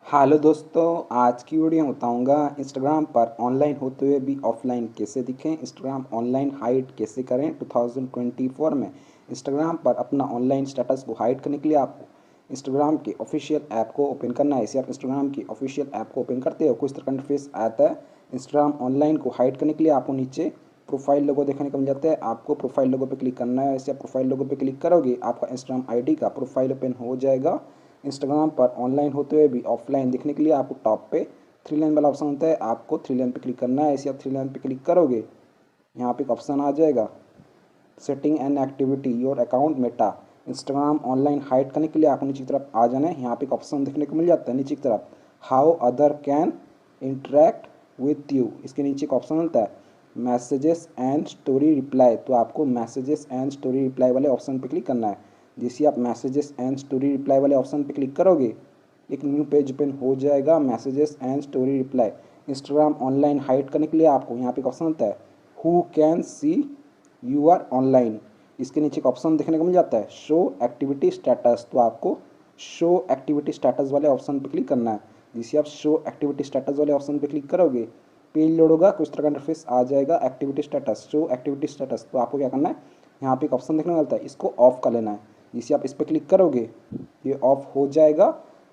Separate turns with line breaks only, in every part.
Hello दोस्तों, आज की वीडियो में बताऊंगा इंस्टाग्राम पर ऑनलाइन होते हुए भी ऑफलाइन कैसे दिखें। इंस्टाग्राम ऑनलाइन हाइड कैसे करें 2024 में। इंस्टाग्राम पर अपना ऑनलाइन स्टेटस को हाइड करने के लिए आपको इंस्टाग्राम के ऑफिशियल ऐप को ओपन करना है। इसे आप इंस्टाग्राम की ऑफिशियल ऐप को ओपन करते हो, कुछ तरह का इंटरफेस आता है। इंस्टाग्राम ऑनलाइन को हाइड करने के लिए आपको नीचे प्रोफाइल लोगो देखने को मिल जाता है। आपको प्रोफाइल लोगो पे क्लिक करना है। ऐसे आप प्रोफाइल लोगो पे क्लिक करोगे, आपका इंस्टाग्राम आईडी का प्रोफाइल ओपन हो जाएगा। इंस्टाग्राम पर ऑनलाइन होते हुए भी ऑफलाइन दिखने के लिए आपको टॉप पे थ्री लाइन वाला ऑप्शन होता है, आपको थ्री लाइन पे क्लिक करना है। ऐसे आप थ्री लाइन पे क्लिक करोगे, यहाँ पे एक ऑप्शन आ जाएगा setting and activity your account Meta. Instagram online hide करने के लिए आपको नीचे की तरफ आ जाना है। यहाँ पे एक ऑप्शन देखने को मिल जाता है नीचे की तरफ, how other can interact with you. इसके नीचे एक ऑप्शन होता है मैसेजेस एंड स्टोरी रिप्लाई। तो आपको मैसेजेस एंड स्टोरी रिप्लाई वाले ऑप्शन पे क्लिक करना है। जैसे आप मैसेजेस एंड स्टोरी रिप्लाई वाले ऑप्शन पे क्लिक करोगे, एक न्यू पेज ओपन हो जाएगा, messages and story reply. Instagram online hide करने के लिए आपको यहाँ पे एक ऑप्शन होता है who can see you are online. इसके नीचे एक ऑप्शन देखने को मिल जाता है शो एक्टिविटी स्टेटस। तो आपको शो एक्टिविटी स्टेटस वाले ऑप्शन पे क्लिक करना है। जिसे आप शो एक्टिविटी स्टेटस वाले ऑप्शन पे क्लिक करोगे, पेज लोड होगा, कुछ तरह का इंटरफेस आ जाएगा activity status, show activity status. तो आपको क्या करना है, यहाँ पे एक ऑप्शन देखने को मिलता है, इसको ऑफ कर लेना है। जिसे आप इस पर क्लिक करोगे, ये ऑफ हो जाएगा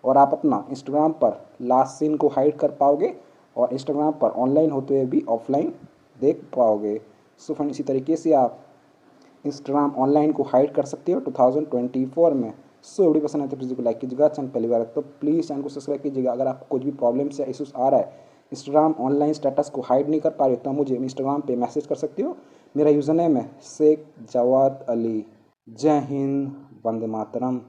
और आप अपना इंस्टाग्राम पर लास्ट सीन को हाइड कर पाओगे और इंस्टाग्राम पर ऑनलाइन होते हुए भी ऑफलाइन देख पाओगे। सो फ्रेंड, इसी तरीके से आप इंस्टाग्राम ऑनलाइन को हाइड कर सकते हो 2024 में। सो वीडियो पसंद आए तो प्लीज़ को लाइक कीजिएगा। चैनल पहली बार है तो प्लीज़ चैनल को सब्सक्राइब कीजिएगा। अगर आपको कुछ भी प्रॉब्लम्स या इशूज़ आ रहा है, इंस्टाग्राम ऑनलाइन स्टेटस को हाइड नहीं कर पा रहे हो, तो मुझे इंस्टाग्राम पे मैसेज कर सकते हो। मेरा यूज़र नेम है शेख जवाद अली। जय हिंद, वंदे मातरम।